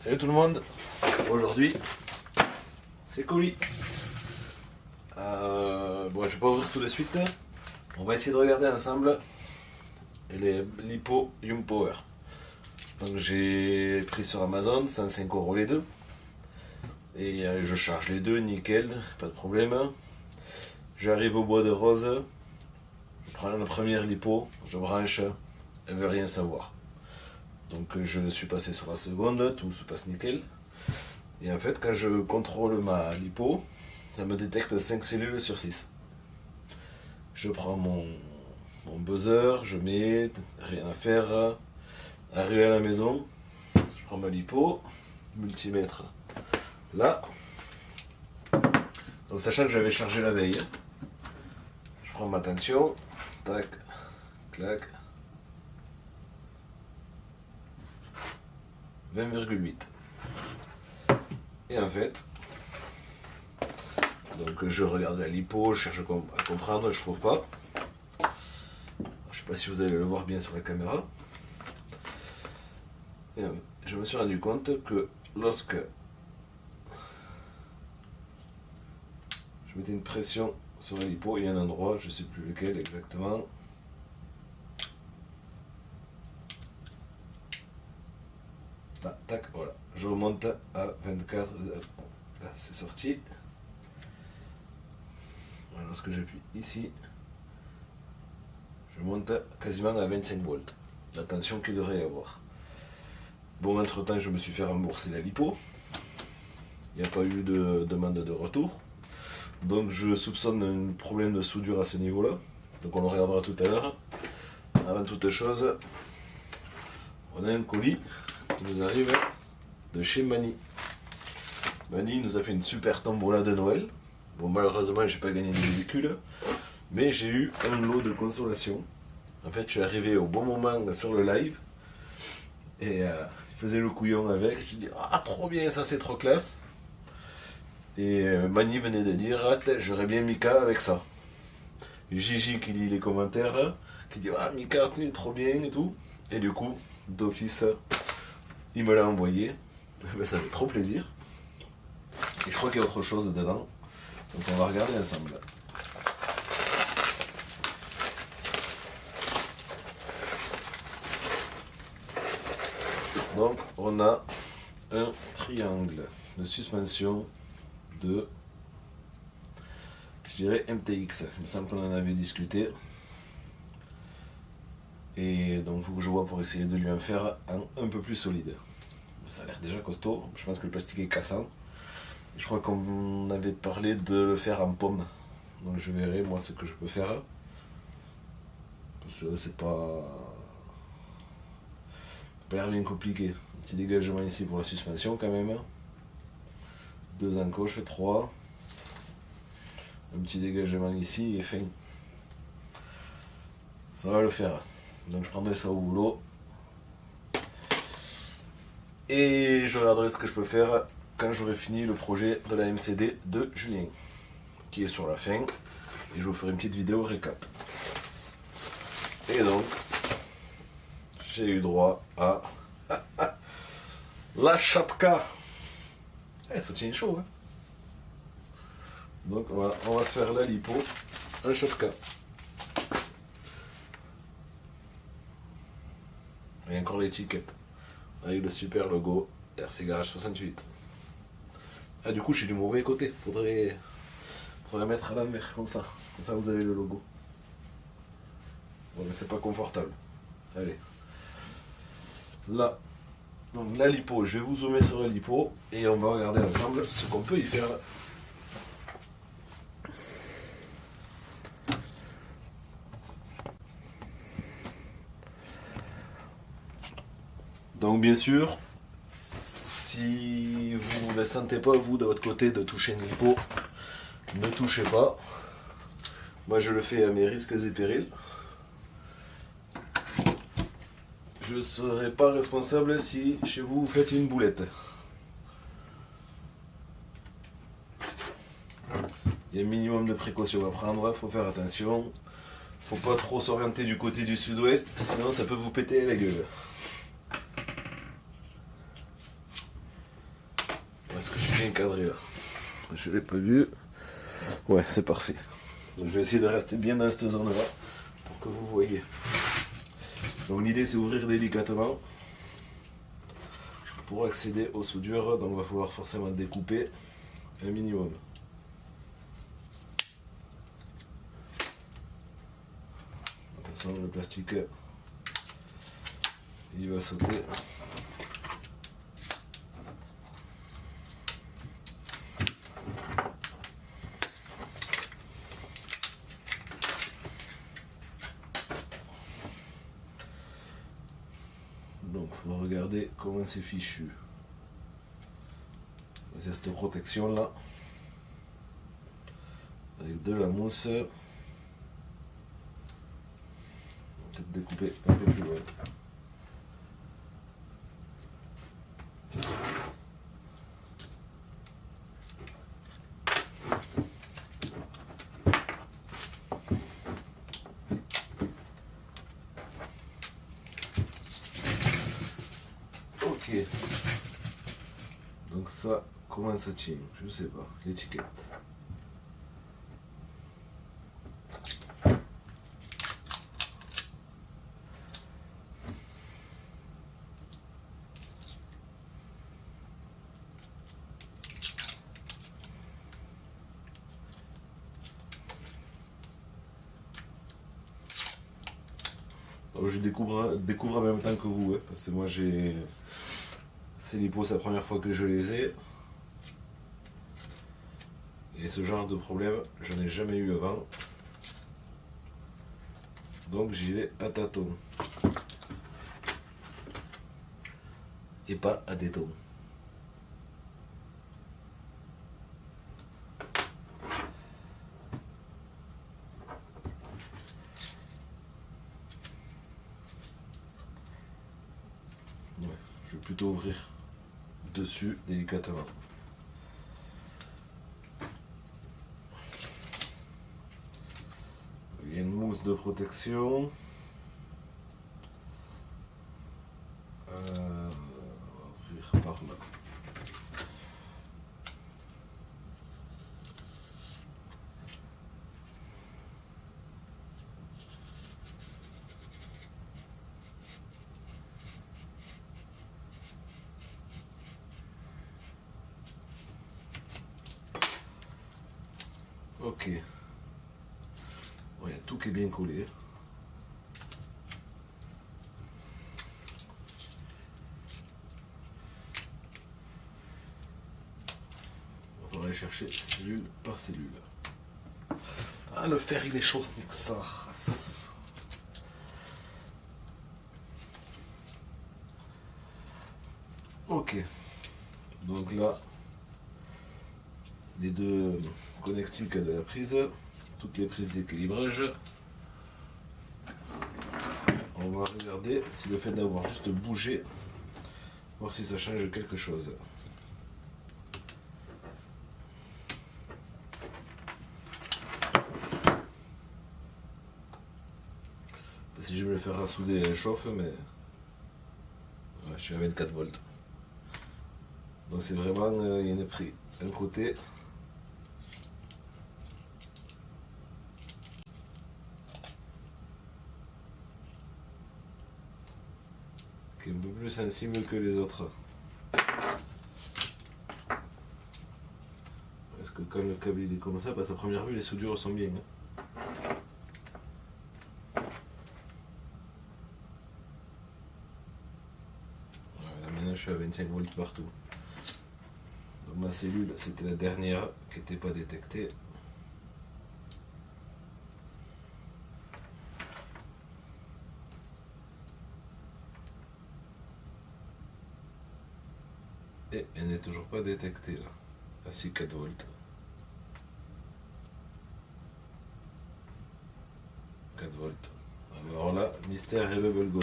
Salut tout le monde, aujourd'hui c'est colis. Bon, je vais pas ouvrir tout de suite, on va essayer de regarder ensemble les Lipo Young Power. Donc j'ai pris sur Amazon 105 € les deux et je charge les deux nickel, pas de problème. J'arrive au bois de rose, je prends la première Lipo, je branche, elle veut rien savoir. Donc je suis passé sur la seconde, tout se passe nickel. Et en fait, quand je contrôle ma lipo, ça me détecte 5 cellules sur 6. Je prends mon buzzer, je mets, rien à faire, arrivé à la maison, je prends ma lipo, multimètre là. Donc sachant que j'avais chargé la veille, je prends ma tension, tac, clac. 20,8. Et en fait, donc je regarde la lipo, je cherche à comprendre, je trouve pas. Je sais pas si vous allez le voir bien sur la caméra. Et je me suis rendu compte que lorsque je mettais une pression sur la lipo, il y a un endroit, je sais plus lequel exactement. Ah, tac, voilà, je remonte à 24, là c'est sorti. Voilà, lorsque j'appuie ici, je monte quasiment à 25 volts, la tension qu'il devrait y avoir. Bon, entre temps je me suis fait rembourser la lipo, il n'y a pas eu de demande de retour, donc je soupçonne un problème de soudure à ce niveau là, donc on le regardera tout à l'heure. Avant toute chose, on a un colis qui nous arrive de chez Mani. Mani nous a fait une super tombola de Noël. Bon, malheureusement j'ai pas gagné de véhicule, mais j'ai eu un lot de consolation. En fait, je suis arrivé au bon moment sur le live et il faisait le couillon avec. Je dis ah, trop bien, ça c'est trop classe. Et Mani venait de dire ah, j'aurais bien Mika avec ça. Gigi qui lit les commentaires, qui dit ah, Mika trop bien et tout. Et du coup, d'office, il me l'a envoyé, ça fait trop plaisir. Et je crois qu'il y a autre chose dedans, donc on va regarder ensemble. Donc on a un triangle de suspension de, je dirais MTX, il me semble qu'on en avait discuté. Et donc il faut que je vois pour essayer de lui en faire un peu plus solide. Ça a l'air déjà costaud, je pense que le plastique est cassant. Je crois qu'on avait parlé de le faire en pomme. Donc je verrai moi ce que je peux faire. Parce que c'est pas l'air bien compliqué. Un petit dégagement ici pour la suspension quand même. 2 encoches, 3. Un petit dégagement ici et fin. Ça va le faire. Donc je prendrai ça au boulot. Et je regarderai ce que je peux faire quand j'aurai fini le projet de la MCD de Julien, qui est sur la fin. Et je vous ferai une petite vidéo récap. Et donc, j'ai eu droit à la chapka. Eh, ça tient chaud, hein. Donc voilà, on va se faire la lipo, un chapka. Et encore l'étiquette avec le super logo RC Garage 68. Ah, du coup je suis du mauvais côté, faudrait mettre à l'envers comme ça vous avez le logo. Bon, mais c'est pas confortable. Allez, là, donc la lipo, je vais vous zoomer sur la lipo et on va regarder ensemble ce qu'on peut y faire. Donc bien sûr, si vous ne sentez pas vous de votre côté de toucher une lipo, ne touchez pas. Moi je le fais à mes risques et périls. Je ne serai pas responsable si chez vous vous faites une boulette. Il y a un minimum de précautions à prendre, il faut faire attention. Faut pas trop s'orienter du côté du sud-ouest, sinon ça peut vous péter la gueule. Est-ce que je suis bien cadré là? Je l'ai pas vu. Ouais, c'est parfait. Donc, je vais essayer de rester bien dans cette zone là pour que vous voyez. Donc l'idée c'est ouvrir délicatement pour accéder aux soudures, donc il va falloir forcément découper un minimum. Attention, le plastique il va sauter. Donc il faut regarder comment c'est fichu. C'est cette protection là avec de la mousse. Peut-être découper un peu plus loin. Ok. Donc ça, comment ça tient? Je sais pas. L'étiquette. Donc je découvre en même temps que vous, parce que moi j'ai ces lipos, c'est la première fois que je les ai. Et ce genre de problème, j'en ai jamais eu avant. Donc j'y vais à tâtons. Et pas à tétons. Ouais, je vais plutôt ouvrir dessus délicatement. Il y a une mousse de protection. On va ouvrir par là. Ok. Bon, il y a tout qui est bien collé. On va aller chercher cellule par cellule. Ah, le fer il est chaud, ce n'est que ça. Ok. Donc là, les deux connectiques de la prise, toutes les prises d'équilibrage. On va regarder si le fait d'avoir juste bougé, voir si ça change quelque chose. Si je vais me le faire rassouder, elle chauffe, mais ouais, je suis à 24 volts. Donc c'est vraiment, il y en a pris un côté. Qui est un peu plus sensible que les autres. Est-ce que quand le câble il est comme ça, à sa première vue les soudures sont bien. Là maintenant je suis à 25 volts partout. Donc ma cellule c'était la dernière qui n'était pas détectée. Et elle n'est toujours pas détectée là. Ah si, 4 volts. 4 volts. Alors là, mystère et bubblegum.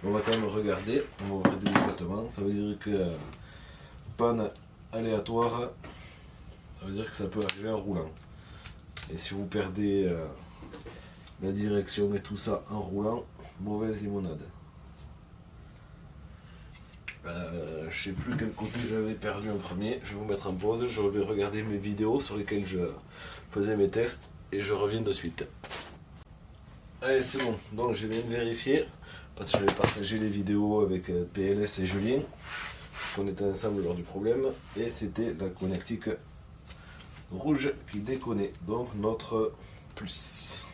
On va quand même regarder, on va ouvrir délicatement. Ça veut dire que panne aléatoire, ça veut dire que ça peut arriver en roulant. Et si vous perdez la direction et tout ça en roulant, mauvaise limonade. Je sais plus quel côté j'avais perdu en premier. Je vais vous mettre en pause. Je vais regarder mes vidéos sur lesquelles je faisais mes tests et je reviens de suite. Allez, c'est bon. Donc, je viens de vérifier parce que j'avais partagé les vidéos avec PLS et Julien. On était ensemble lors du problème et c'était la connectique rouge qui déconnait. Donc, notre plus.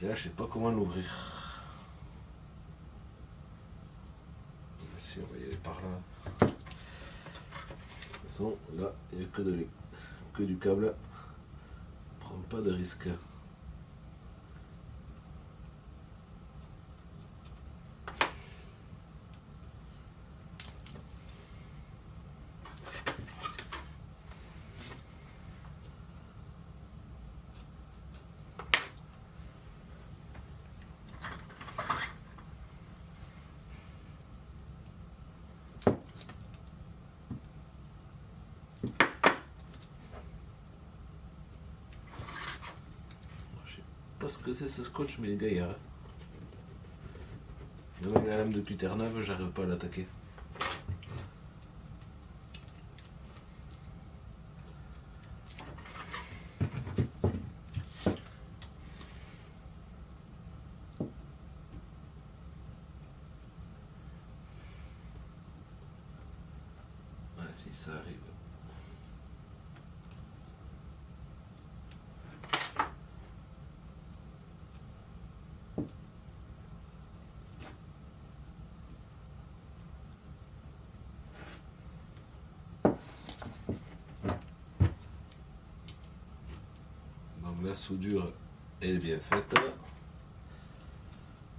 Et là, je sais pas comment l'ouvrir. Si on va y aller par là. De toute façon, là, il n'y a que du câble. Prends pas de risque. Pas ce que c'est ce scotch, mais les gars, il y a. Même avec la lame de cutter neuve, j'arrive pas à l'attaquer. Ouais, si ça arrive. La soudure est bien faite.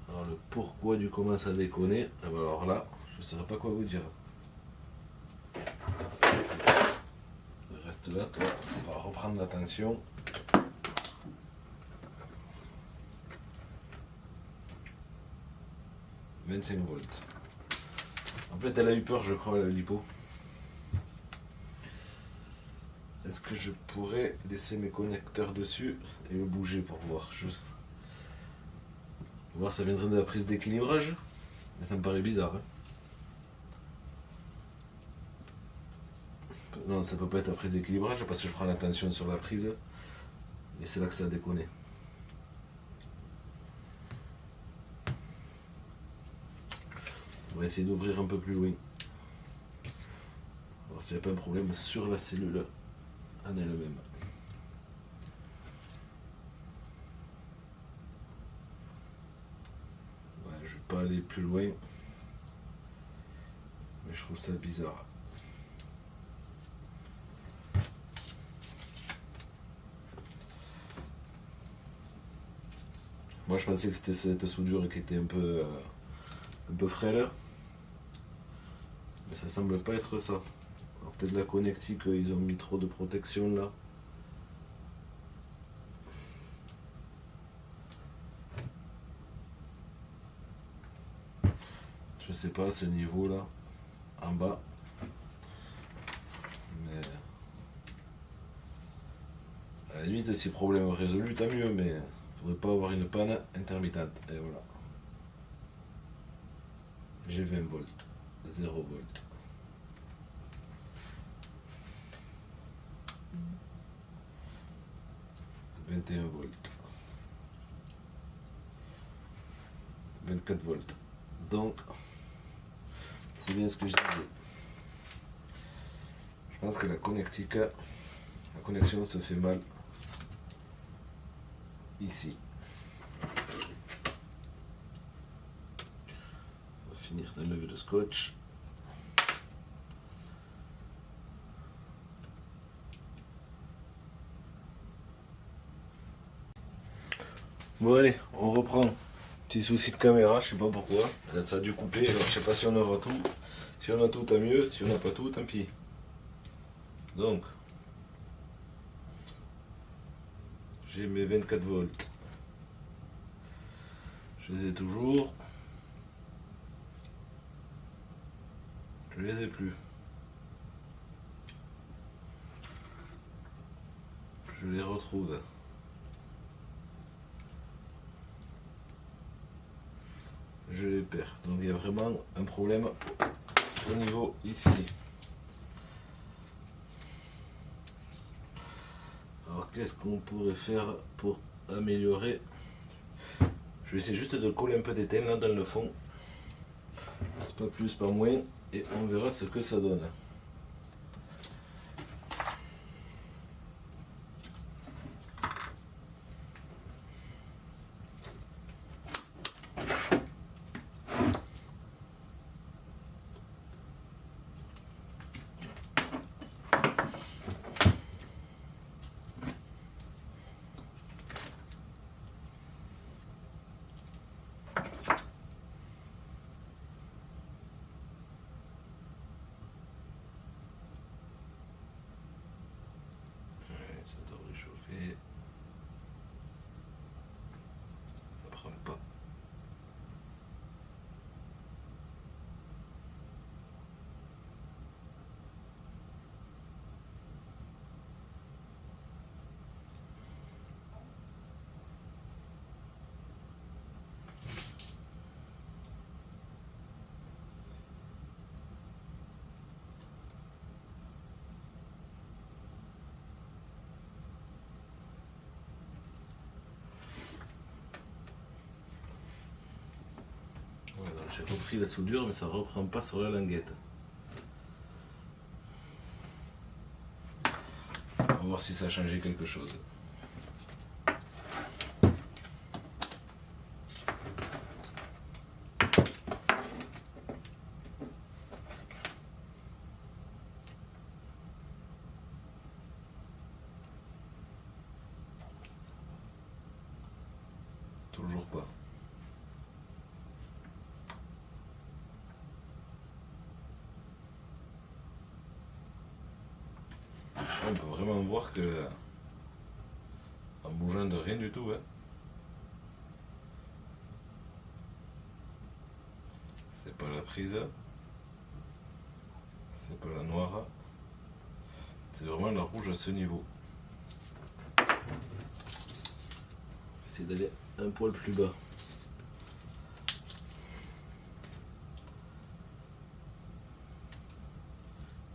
Alors le pourquoi du comment ça déconne, alors là, je ne saurais pas quoi vous dire. Reste là, toi, on va reprendre la tension. « 25 volts. En fait, elle a eu peur, je crois, la lipo. Est-ce que je pourrais laisser mes connecteurs dessus et le bouger pour voir voir, ça viendrait de la prise d'équilibrage, mais ça me paraît bizarre. Hein. Non, ça peut pas être la prise d'équilibrage parce que je prends la tension sur la prise et c'est là que ça a déconné. On va essayer d'ouvrir un peu plus loin. Alors s'il n'y a pas un problème sur la cellule en elle-même. Ouais, je vais pas aller plus loin. Mais je trouve ça bizarre. Moi je pensais que c'était cette soudure qui était un peu frêle. Mais ça semble pas être ça. Alors peut-être la connectique, ils ont mis trop de protection là. Je sais pas ce niveau là, en bas. Mais à la limite si problème résolu, tant mieux, mais faudrait pas avoir une panne intermittente. Et voilà. J'ai 20 volts, 0 volts. « 21 volts. 24 volts. Donc, c'est bien ce que je disais. Je pense que la connexion se fait mal ici. On va finir d'enlever le scotch. Bon allez, on reprend. Petit souci de caméra, je sais pas pourquoi. Ça a dû couper, alors je sais pas si on aura tout. Si on a tout, tant mieux. Si on n'a pas tout, tant pis. Donc, j'ai mes 24 volts. Je les ai toujours. Je les ai plus. Je les retrouve. je les perds. Donc il y a vraiment un problème au niveau ici. Alors qu'est-ce qu'on pourrait faire pour améliorer? Je vais essayer juste de coller un peu d'étain là dans le fond. C'est pas plus, pas moins. Et on verra ce que ça donne. Ça devrait chauffer. Ça prend pas. J'ai repris la soudure, mais ça reprend pas sur la languette. On va voir si ça a changé quelque chose. Toujours pas. On peut vraiment voir que en bougeant de rien du tout, hein. C'est pas la prise, c'est pas la noire, c'est vraiment la rouge à ce niveau. Essayer d'aller un poil plus bas.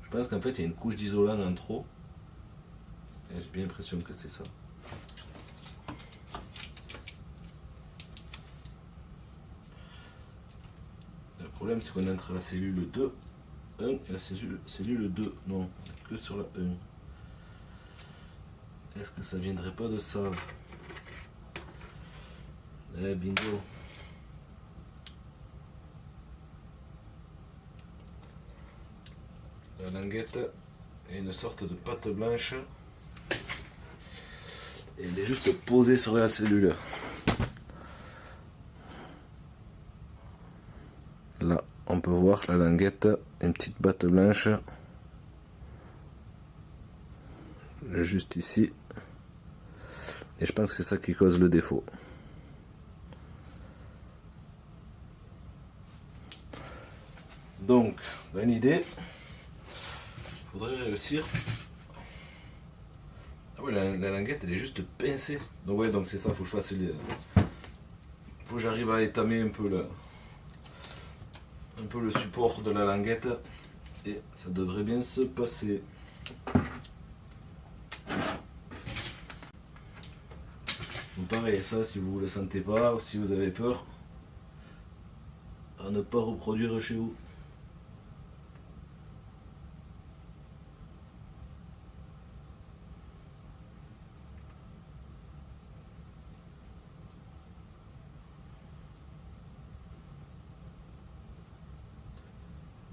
Je pense qu'en fait il y a une couche d'isolant en trop. Et j'ai bien l'impression que c'est ça. Le problème c'est qu'on est entre la cellule 2, 1 et la cellule 2. Non, que sur la 1. Est-ce que ça viendrait pas de ça? Eh bingo. La languette est une sorte de pâte blanche. Et elle est juste posée sur la cellule. Là, on peut voir la languette, une petite pâte blanche. Juste ici. Et je pense que c'est ça qui cause le défaut. Donc, dans l'idée, il faudrait réussir. Ah ouais, la languette elle est juste pincée. Donc ouais, donc c'est ça, faut que je fasse faut que j'arrive à étamer un peu le support de la languette. Et ça devrait bien se passer. Donc pareil, ça si vous ne le sentez pas ou si vous avez peur, à ne pas reproduire chez vous.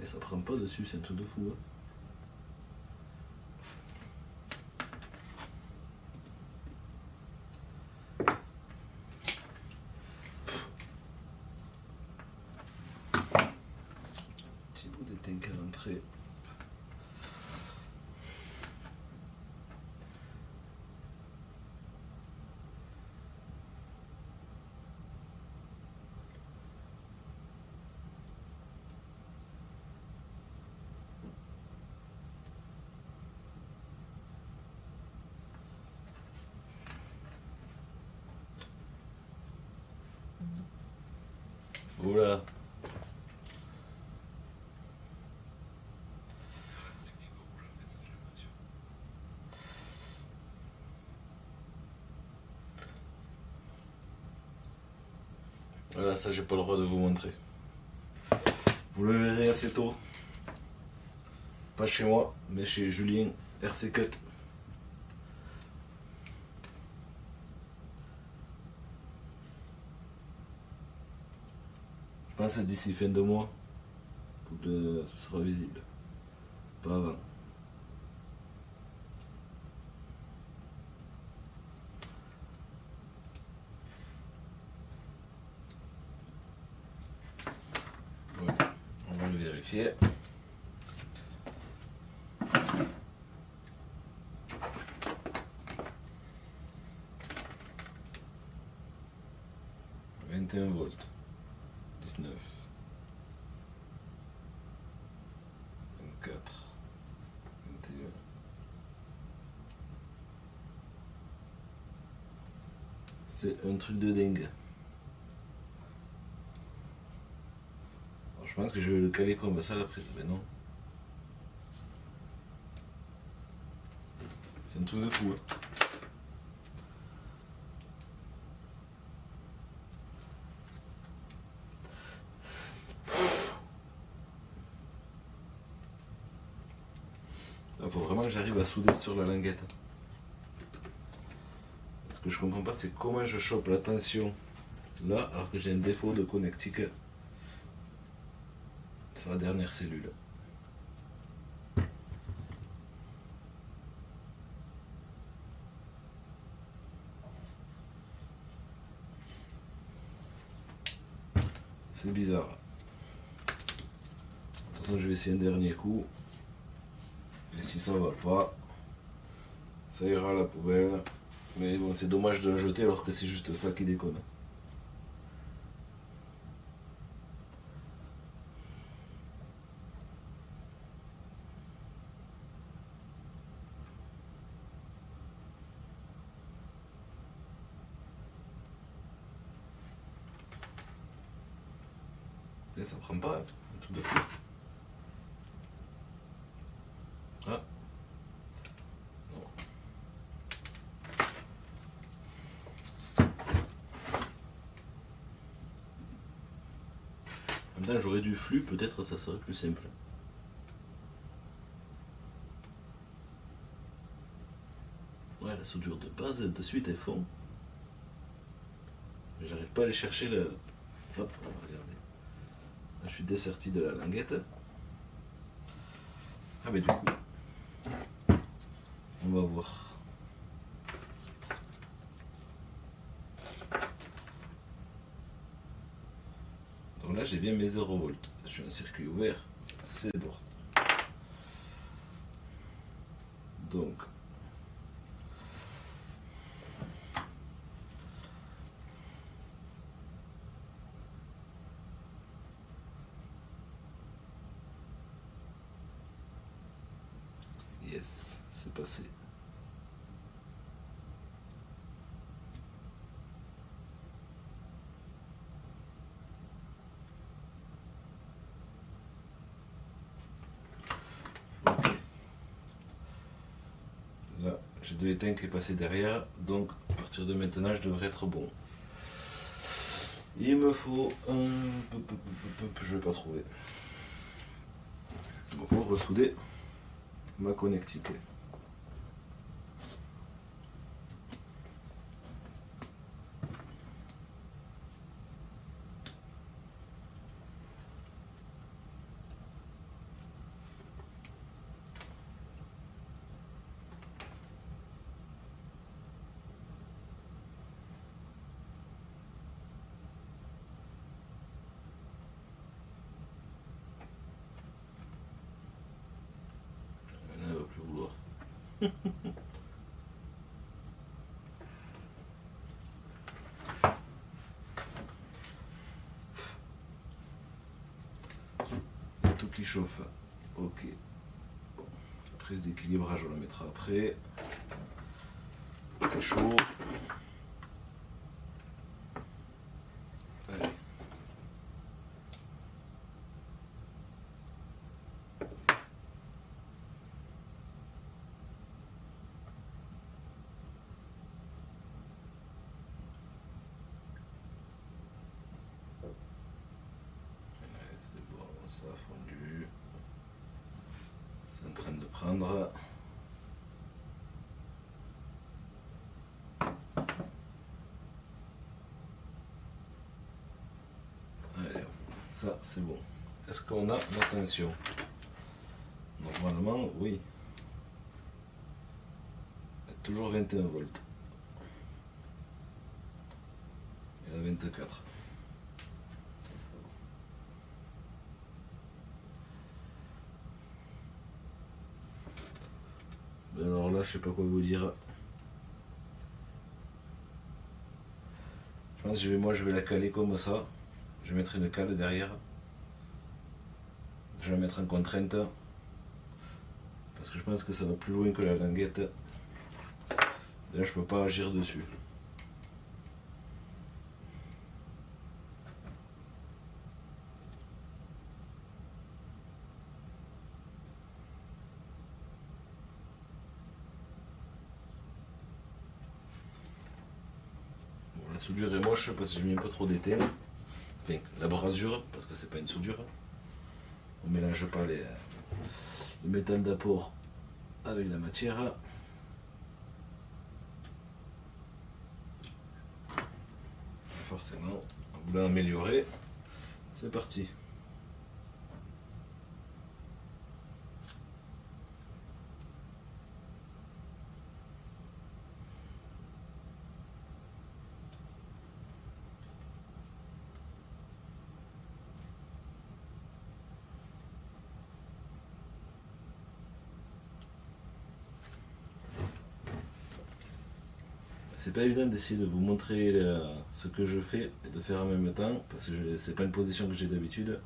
Et ça prend pas dessus, c'est un truc de fou. Hein. Petit bout d'étain qui est rentré. Voilà. Voilà, ça j'ai pas le droit de vous montrer. Vous le verrez assez tôt. Pas chez moi, mais chez Julien RC Cut. Je pense que d'ici fin de mois, ce sera visible. Pas avant. Voilà, on va le vérifier. « 21 volts, 19, 24, 21. C'est un truc de dingue. Alors, je pense que je vais le caler comme ça la prise, mais non. C'est un truc de fou. Hein. Il faut vraiment que j'arrive à souder sur la languette. Ce que je comprends pas, c'est comment je chope la tension là, alors que j'ai un défaut de connectique sur la dernière cellule. C'est bizarre. De toute façon, je vais essayer un dernier coup. Et si ça va pas, ça ira à la poubelle. Mais bon, c'est dommage de la jeter alors que c'est juste ça qui déconne. Et ça prend pas, tout de suite. Ah. Non. En même temps, j'aurais du flux, peut-être ça serait plus simple. Ouais, la soudure de base, de suite, elle fond. Mais j'arrive pas à aller chercher le... Hop, on va regarder. Là, je suis desserti de la languette. Ah, mais du coup, on va voir. Donc là, j'ai bien mes 0 volts. Je suis un circuit ouvert, c'est bon. Donc, yes, c'est passé. Ok. Là, j'ai deux éteintes qui est passé derrière, donc à partir de maintenant, je devrais être bon. Il me faut un... Je vais pas trouver. Il me faut ressouder ma connectique. Elle ne va plus vouloir. Tout qui chauffe. Ok. Bon. La prise d'équilibrage, on la mettra après. C'est chaud. Allez. prendre allez, ça c'est bon. Est-ce qu'on a la tension? Normalement oui, toujours 21 volts et la 24. Alors là je sais pas quoi vous dire. Je pense que moi je vais la caler comme ça. Je vais mettre une cale derrière. Je vais la mettre en contrainte. Parce que je pense que ça va plus loin que la languette. Et là je peux pas agir dessus. Bon, la soudure est moche parce que j'ai mis un peu trop d'étain. Enfin, la brasure, parce que c'est pas une soudure. On mélange pas le métal d'apport avec la matière. Forcément, on voulait améliorer. C'est parti. C'est pas évident d'essayer de vous montrer ce que je fais et de faire en même temps parce que c'est pas une position que j'ai d'habitude.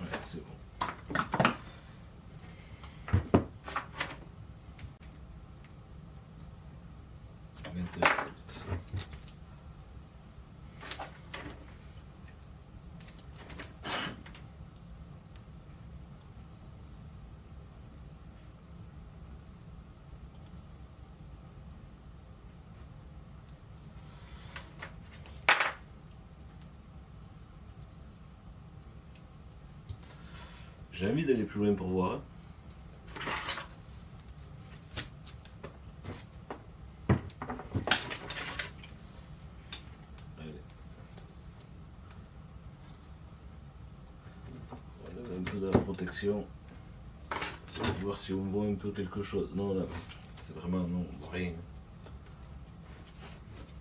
Ouais, c'est bon. J'ai envie d'aller plus loin pour voir. Allez. On enlève un peu de la protection. Voir si on voit un peu quelque chose. Non, là, c'est vraiment non, rien.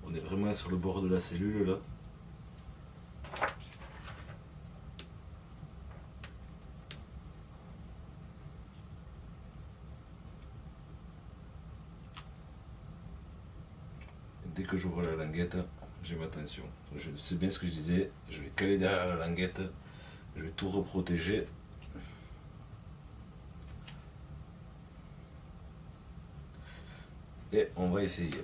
On est vraiment sur le bord de la cellule là. Dès que j'ouvre la languette, j'ai ma tension. Je sais bien ce que je disais, je vais caler derrière la languette, je vais tout reprotéger. Et on va essayer.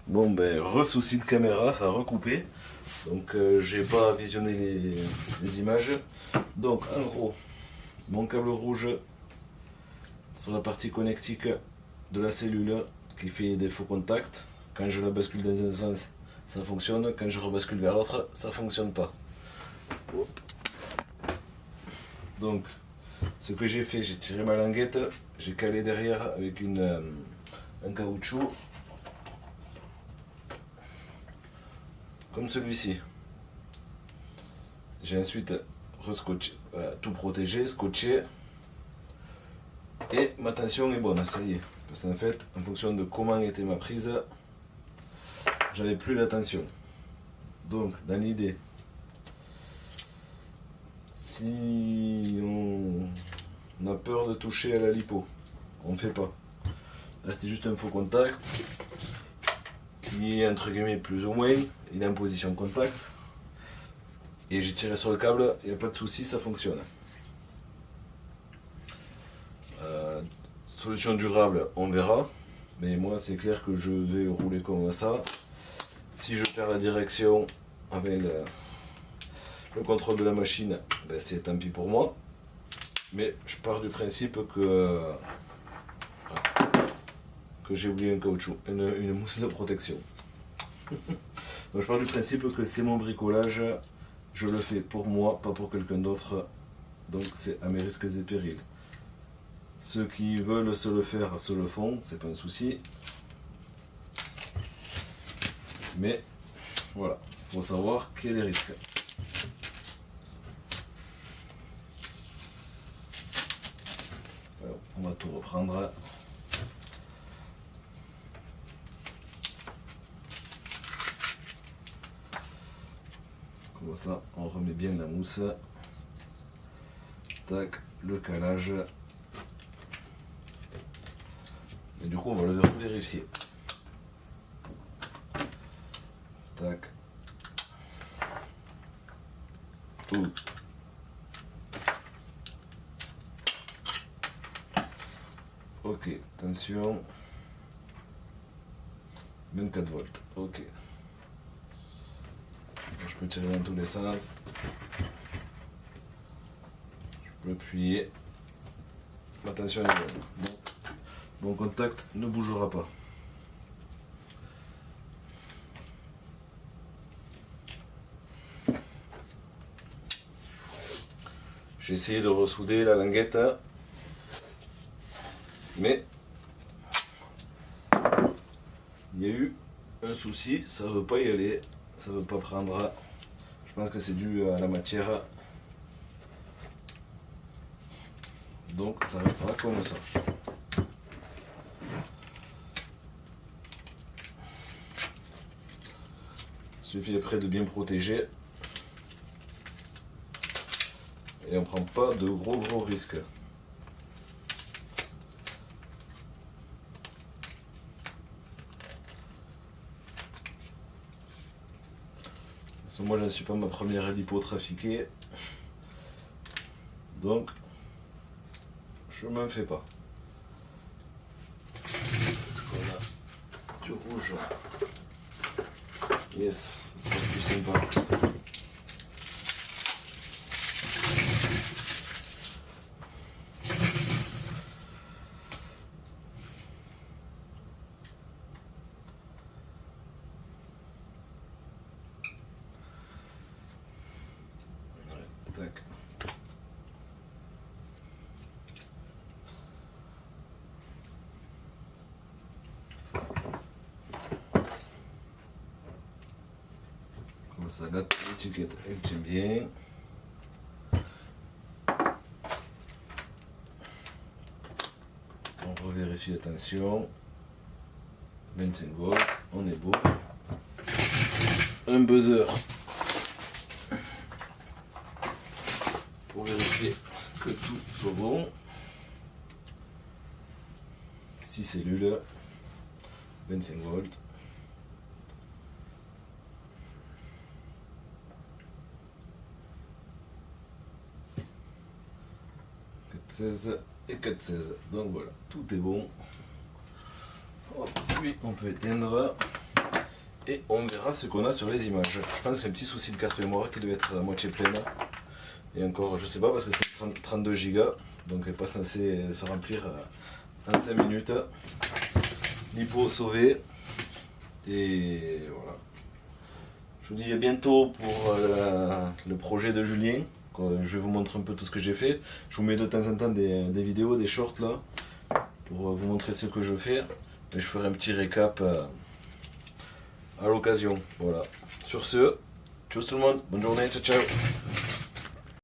Bon ben, re-souci de caméra, ça a recoupé. Donc j'ai pas visionné les images. Donc en gros, mon câble rouge sur la partie connectique de la cellule qui fait des faux contacts. Quand je la bascule dans un sens, ça fonctionne. Quand je rebascule vers l'autre, ça fonctionne pas. Donc, ce que j'ai fait, j'ai tiré ma languette, j'ai calé derrière avec un caoutchouc comme celui-ci. J'ai ensuite tout protégé, scotché. Et ma tension est bonne, ça y est. Parce qu'en fait, en fonction de comment était ma prise, j'avais plus la tension. Donc, dans l'idée, si on a peur de toucher à la lipo, on ne fait pas. Là, c'était juste un faux contact qui est entre guillemets plus ou moins, il est en position contact. Et j'ai tiré sur le câble, il n'y a pas de souci, ça fonctionne. Solution durable, on verra. Mais moi, c'est clair que je vais rouler comme ça. Si je perds la direction avec le contrôle de la machine, ben c'est tant pis pour moi. Mais je pars du principe que j'ai oublié un caoutchouc, une mousse de protection. Donc je pars du principe que c'est mon bricolage, je le fais pour moi, pas pour quelqu'un d'autre. Donc c'est à mes risques et périls. Ceux qui veulent se le faire se le font, c'est pas un souci. Mais voilà, il faut savoir qu'il y a des risques. Alors, on va tout reprendre. Comme ça, on remet bien la mousse. Tac, le calage. Et du coup, on va le vérifier. Tac. Ouh. Ok, attention. 24 volts. Ok. Je peux tirer dans tous les sens. Je peux appuyer. Attention, elle est bonne. Donc, mon contact ne bougera pas. J'ai essayé de ressouder la languette, mais il y a eu un souci, ça ne veut pas y aller, ça ne veut pas prendre. Je pense que c'est dû à la matière. Donc ça restera comme ça. Il suffit après de bien protéger. Et on ne prend pas de gros risques. Moi je ne suis pas ma première lipo trafiquée. Donc je ne m'en fais pas. Voilà. Du rouge. Yes, ça sera plus sympa. Tac. Comme ça, l'étiquette elle tient bien. On revérifie, attention. 25 volts, on est beau. Un buzzer. Pour vérifier que tout soit bon. 6 cellules, 25 volts. Et 4,16. Donc voilà, tout est bon. Puis on peut éteindre et on verra ce qu'on a sur les images. Je pense que c'est un petit souci de carte mémoire qui devait être à moitié pleine. Et encore, je sais pas parce que c'est 32 Go, donc elle n'est pas censée se remplir en 5 minutes. Lipo sauvé. Et voilà. Je vous dis à bientôt pour le projet de Julien. Je vais vous montrer un peu tout ce que j'ai fait. Je vous mets de temps en temps des vidéos, des shorts là, pour vous montrer ce que je fais. Et je ferai un petit récap à l'occasion. Voilà. Sur ce, tchuss tout le monde, bonne journée, ciao ciao.